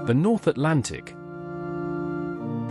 The North Atlantic.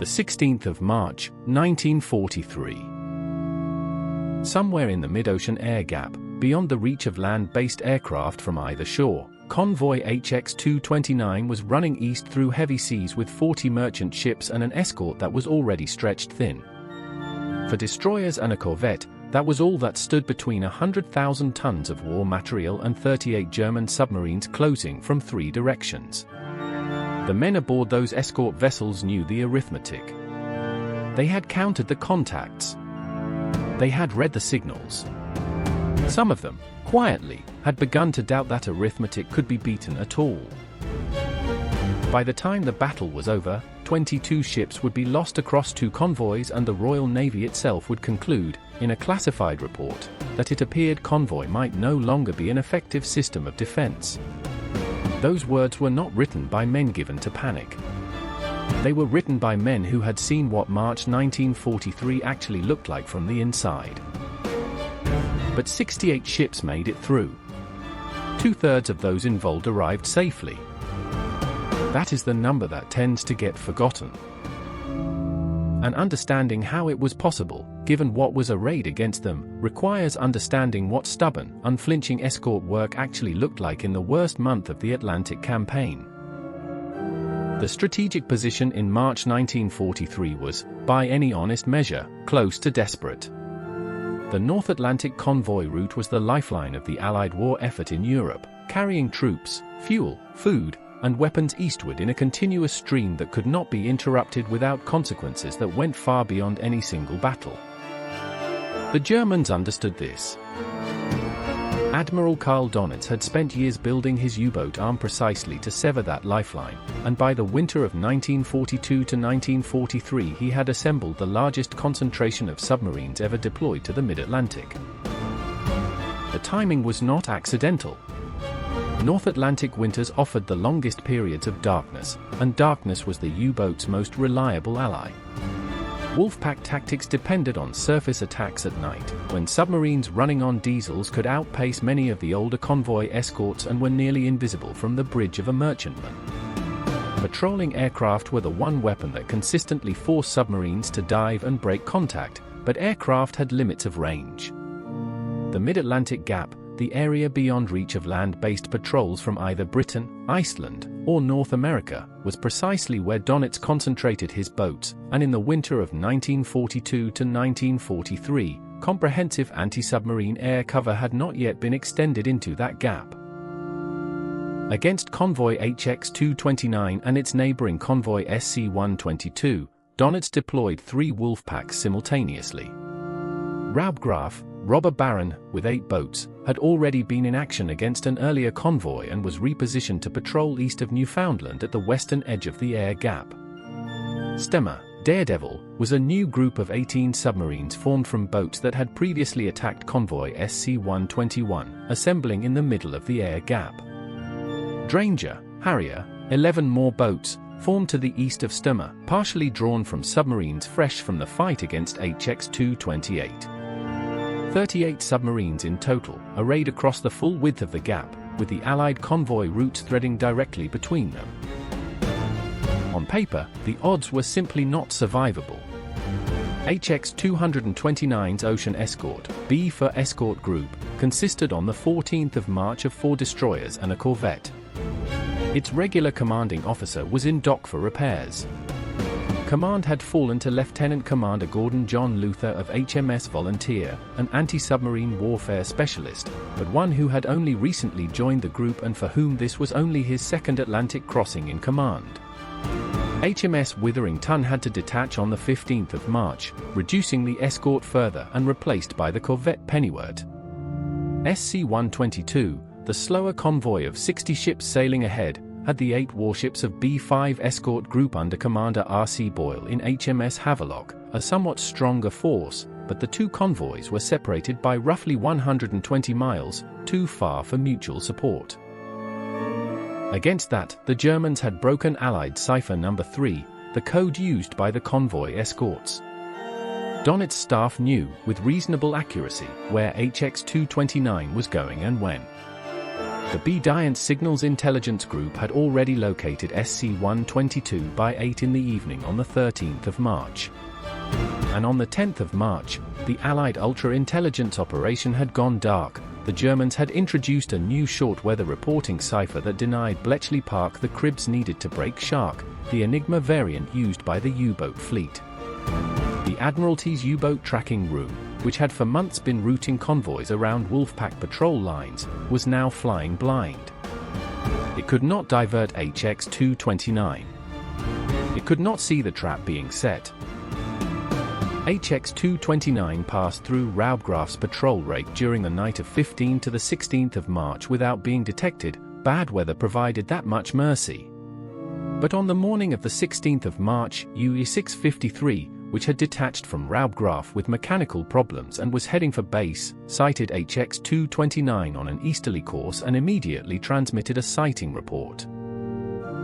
The 16th of March, 1943. Somewhere in the mid-ocean air gap, beyond the reach of land-based aircraft from either shore, Convoy HX-229 was running east through heavy seas with 40 merchant ships and an escort that was already stretched thin. For destroyers and a corvette, that was all that stood between 100,000 tons of war material and 38 German submarines closing from 3 directions. The men aboard those escort vessels knew the arithmetic. They had counted the contacts. They had read the signals. Some of them, quietly, had begun to doubt that arithmetic could be beaten at all. By the time the battle was over, 22 ships would be lost across 2 convoys, and the Royal Navy itself would conclude, in a classified report, that it appeared Convoy might no longer be an effective system of defense. Those words were not written by men given to panic. They were written by men who had seen what March 1943 actually looked like from the inside. But 68 ships made it through. 2/3 of those involved arrived safely. That is the number that tends to get forgotten. And understanding how it was possible, given what was arrayed against them, requires understanding what stubborn, unflinching escort work actually looked like in the worst month of the Atlantic campaign. The strategic position in March 1943 was, by any honest measure, close to desperate. The North Atlantic convoy route was the lifeline of the Allied war effort in Europe, carrying troops, fuel, food, and weapons eastward in a continuous stream that could not be interrupted without consequences that went far beyond any single battle. The Germans understood this. Admiral Karl Dönitz had spent years building his U-boat arm precisely to sever that lifeline, and by the winter of 1942 to 1943 he had assembled the largest concentration of submarines ever deployed to the mid-Atlantic. The timing was not accidental. North Atlantic winters offered the longest periods of darkness, and darkness was the U-boat's most reliable ally. Wolfpack tactics depended on surface attacks at night, when submarines running on diesels could outpace many of the older convoy escorts and were nearly invisible from the bridge of a merchantman. Patrolling aircraft were the one weapon that consistently forced submarines to dive and break contact, but aircraft had limits of range. The mid-Atlantic gap, the area beyond reach of land-based patrols from either Britain, Iceland, or North America, was precisely where Dönitz concentrated his boats, and in the winter of 1942 to 1943, comprehensive anti-submarine air cover had not yet been extended into that gap. Against Convoy HX-229 and its neighbouring Convoy SC-122, Dönitz deployed 3 Wolfpacks simultaneously. Raubgraf, robber baron, with 8 boats, had already been in action against an earlier convoy and was repositioned to patrol east of Newfoundland at the western edge of the air gap. Stürmer, Daredevil, was a new group of 18 submarines formed from boats that had previously attacked Convoy SC-121, assembling in the middle of the air gap. Dränger, Harrier, 11 more boats, formed to the east of Stürmer, partially drawn from submarines fresh from the fight against HX-228. 38 submarines in total, arrayed across the full width of the gap, with the Allied convoy routes threading directly between them. On paper, the odds were simply not survivable. HX-229's ocean escort, B4 Escort Group, consisted on the 14th of March of 4 destroyers and a corvette. Its regular commanding officer was in dock for repairs. Command had fallen to Lieutenant Commander Gordon John Luther of HMS Volunteer, an anti-submarine warfare specialist, but one who had only recently joined the group and for whom this was only his second Atlantic crossing in command. HMS Witherington had to detach on the 15th of March, reducing the escort further and replaced by the corvette Pennyworth. SC-122, the slower convoy of 60 ships sailing ahead, had the 8 warships of B4 Escort Group under Commander R.C. Boyle in HMS Havelock, a somewhat stronger force, but the 2 convoys were separated by roughly 120 miles, too far for mutual support. Against that, the Germans had broken Allied Cipher No. 3, the code used by the convoy escorts. Dönitz's staff knew, with reasonable accuracy, where HX-229 was going and when. The B4 Signals Intelligence Group had already located SC-122 by 8 in the evening on the 13th of March. And on the 10th of March, the Allied ultra-intelligence operation had gone dark. The Germans had introduced a new short-weather reporting cipher that denied Bletchley Park the cribs needed to break Shark, the Enigma variant used by the U-boat fleet. The Admiralty's U-boat tracking room, which had for months been routing convoys around Wolfpack patrol lines, was now flying blind. It could not divert HX-229. It could not see the trap being set. HX-229 passed through Raubgraf's patrol rate during the night of 15 to the 16th of March without being detected. Bad weather provided that much mercy. But on the morning of the 16th of March, UE-653, which had detached from Raubgraf with mechanical problems and was heading for base, sighted HX-229 on an easterly course and immediately transmitted a sighting report.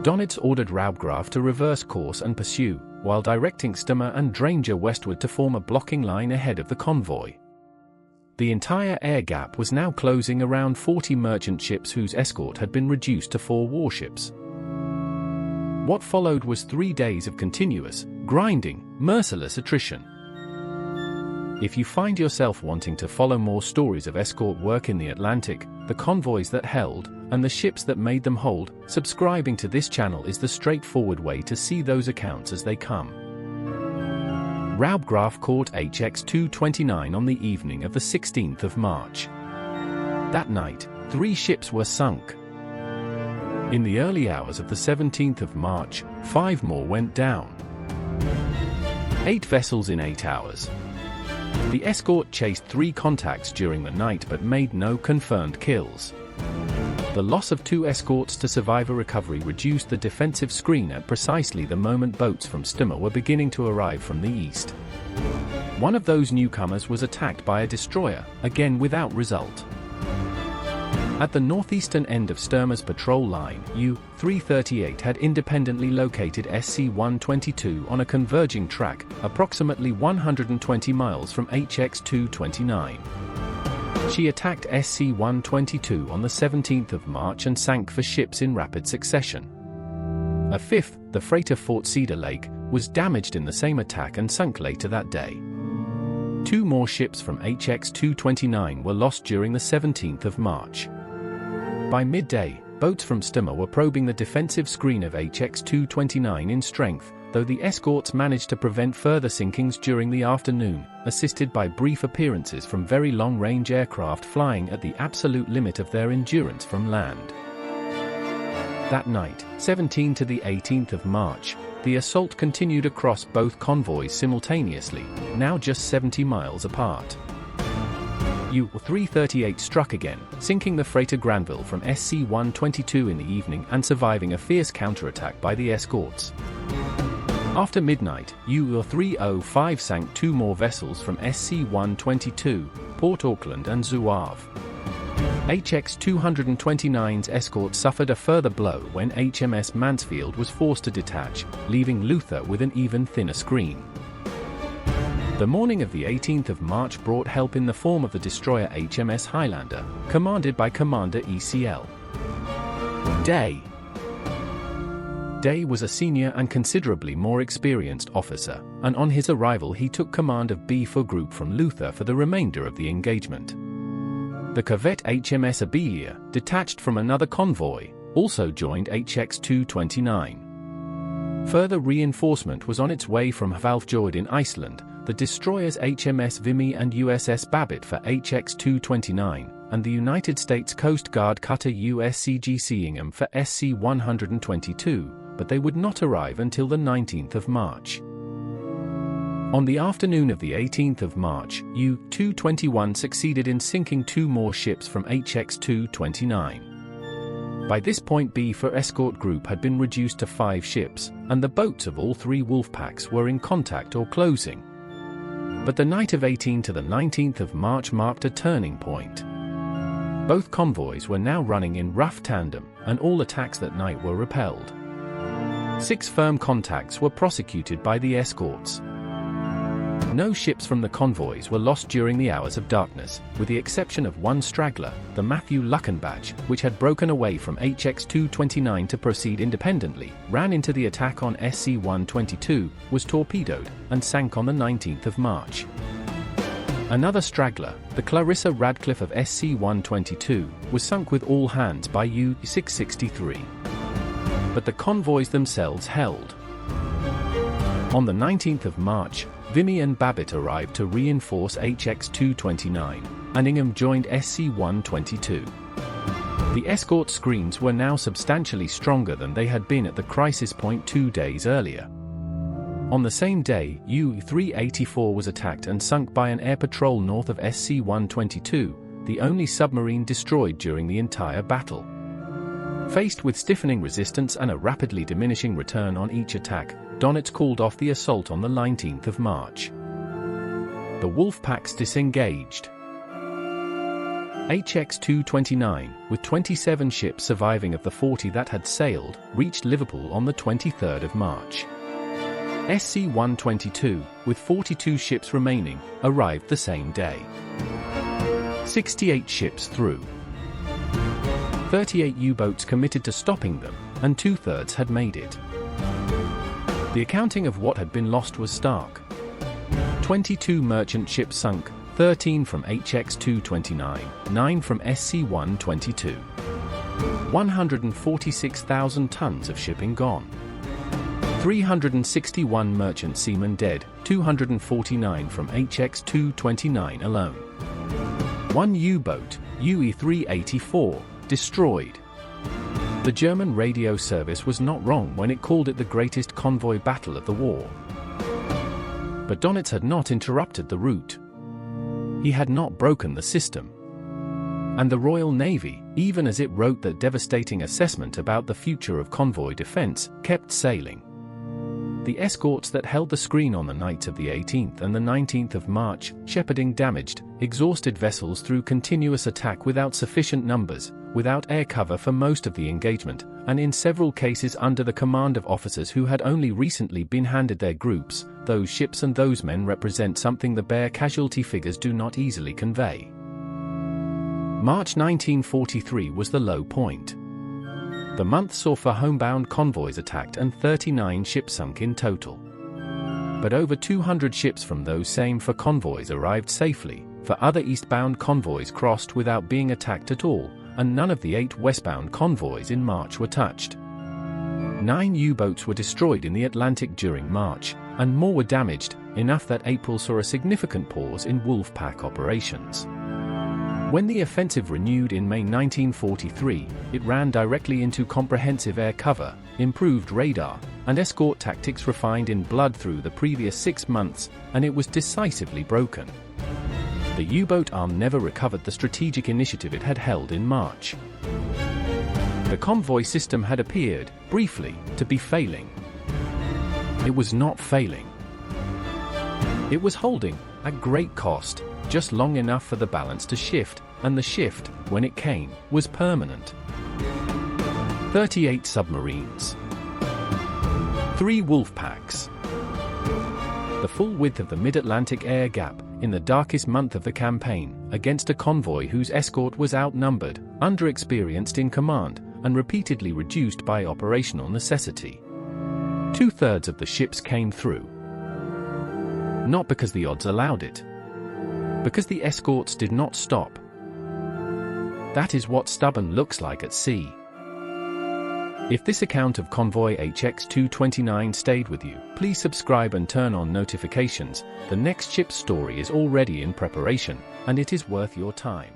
Dönitz ordered Raubgraf to reverse course and pursue, while directing Stürmer and Dränger westward to form a blocking line ahead of the convoy. The entire air gap was now closing around 40 merchant ships whose escort had been reduced to 4 warships. What followed was 3 days of continuous, grinding, merciless attrition. If you find yourself wanting to follow more stories of escort work in the Atlantic, the convoys that held, and the ships that made them hold, subscribing to this channel is the straightforward way to see those accounts as they come. Raubgraf caught HX-229 on the evening of the 16th of March. That night, 3 ships were sunk. In the early hours of the 17th of March, 5 more went down. 8 vessels in 8 hours. The escort chased 3 contacts during the night but made no confirmed kills. The loss of 2 escorts to survivor recovery reduced the defensive screen at precisely the moment boats from Stürmer were beginning to arrive from the east. One of those newcomers was attacked by a destroyer, again without result. At the northeastern end of Stürmer's patrol line, U-338 had independently located SC-122 on a converging track, approximately 120 miles from HX-229. She attacked SC-122 on the 17th of March and sank 4 ships in rapid succession. A 5th, the freighter Fort Cedar Lake, was damaged in the same attack and sunk later that day. 2 more ships from HX-229 were lost during the 17th of March. By midday, boats from Stürmer were probing the defensive screen of HX-229 in strength, though the escorts managed to prevent further sinkings during the afternoon, assisted by brief appearances from very long-range aircraft flying at the absolute limit of their endurance from land. That night, 17 to the 18th of March, the assault continued across both convoys simultaneously, now just 70 miles apart. U-338 struck again, sinking the freighter Granville from SC-122 in the evening and surviving a fierce counterattack by the escorts. After midnight, U-305 sank 2 more vessels from SC-122, Port Auckland and Zouave. HX-229's escort suffered a further blow when HMS Mansfield was forced to detach, leaving Luther with an even thinner screen. The morning of the 18th of March brought help in the form of the destroyer HMS Highlander, commanded by Commander ECL. Day was a senior and considerably more experienced officer, and on his arrival he took command of B4 Group from Luther for the remainder of the engagement. The corvette HMS Volunteer, detached from another convoy, also joined HX-229. Further reinforcement was on its way from Hvalfjord in Iceland, the destroyers HMS Vimy and USS Babbitt for HX-229, and the United States Coast Guard cutter USCG Seaingham for SC-122, but they would not arrive until the 19th of March. On the afternoon of the 18th of March, U-221 succeeded in sinking 2 more ships from HX-229. By this point B4 Escort Group had been reduced to 5 ships, and the boats of all 3 Wolfpacks were in contact or closing. But the night of 18 to the 19th of March marked a turning point. Both convoys were now running in rough tandem, and all attacks that night were repelled. 6 firm contacts were prosecuted by the escorts. No ships from the convoys were lost during the hours of darkness, with the exception of one straggler, the Matthew Luckenbach, which had broken away from HX-229 to proceed independently, ran into the attack on SC-122, was torpedoed, and sank on the 19th of March. Another straggler, the Clarissa Radcliffe of SC-122, was sunk with all hands by U-663. But the convoys themselves held. On the 19th of March, Vimy and Babbitt arrived to reinforce HX-229, and Ingham joined SC-122. The escort screens were now substantially stronger than they had been at the crisis point 2 days earlier. On the same day, U-384 was attacked and sunk by an air patrol north of SC-122, the only submarine destroyed during the entire battle. Faced with stiffening resistance and a rapidly diminishing return on each attack, Dönitz called off the assault on the 19th of March. The Wolfpacks disengaged. HX-229, with 27 ships surviving of the 40 that had sailed, reached Liverpool on the 23rd of March. SC-122, with 42 ships remaining, arrived the same day. 68 ships through. 38 U-boats committed to stopping them, and 2/3 had made it. The accounting of what had been lost was stark. 22 merchant ships sunk, 13 from HX-229, 9 from SC-122. 146,000 tons of shipping gone. 361 merchant seamen dead, 249 from HX-229 alone. 1 U-boat, UE-384, destroyed. The German radio service was not wrong when it called it the greatest convoy battle of the war. But Dönitz had not interrupted the route. He had not broken the system. And the Royal Navy, even as it wrote that devastating assessment about the future of convoy defense, kept sailing. The escorts that held the screen on the nights of the 18th and the 19th of March, shepherding damaged, exhausted vessels through continuous attack without sufficient numbers, without air cover for most of the engagement, and in several cases under the command of officers who had only recently been handed their groups. Those ships and those men represent something the bare casualty figures do not easily convey. March 1943 was the low point. The month saw 4 homebound convoys attacked and 39 ships sunk in total. But over 200 ships from those same 4 convoys arrived safely, for other eastbound convoys crossed without being attacked at all, and none of the 8 westbound convoys in March were touched. 9 U-boats were destroyed in the Atlantic during March, and more were damaged, enough that April saw a significant pause in Wolfpack operations. When the offensive renewed in May 1943, it ran directly into comprehensive air cover, improved radar, and escort tactics refined in blood through the previous 6 months, and it was decisively broken. The U-boat arm never recovered the strategic initiative it had held in March. The convoy system had appeared, briefly, to be failing. It was not failing. It was holding, at great cost, just long enough for the balance to shift, and the shift, when it came, was permanent. 38 submarines. 3 Wolfpacks. The full width of the mid-Atlantic air gap, in the darkest month of the campaign, against a convoy whose escort was outnumbered, underexperienced in command, and repeatedly reduced by operational necessity. 2/3 of the ships came through. Not because the odds allowed it. Because the escorts did not stop. That is what stubborn looks like at sea. If this account of Convoy HX-229 stayed with you, please subscribe and turn on notifications. The next ship's story is already in preparation, and it is worth your time.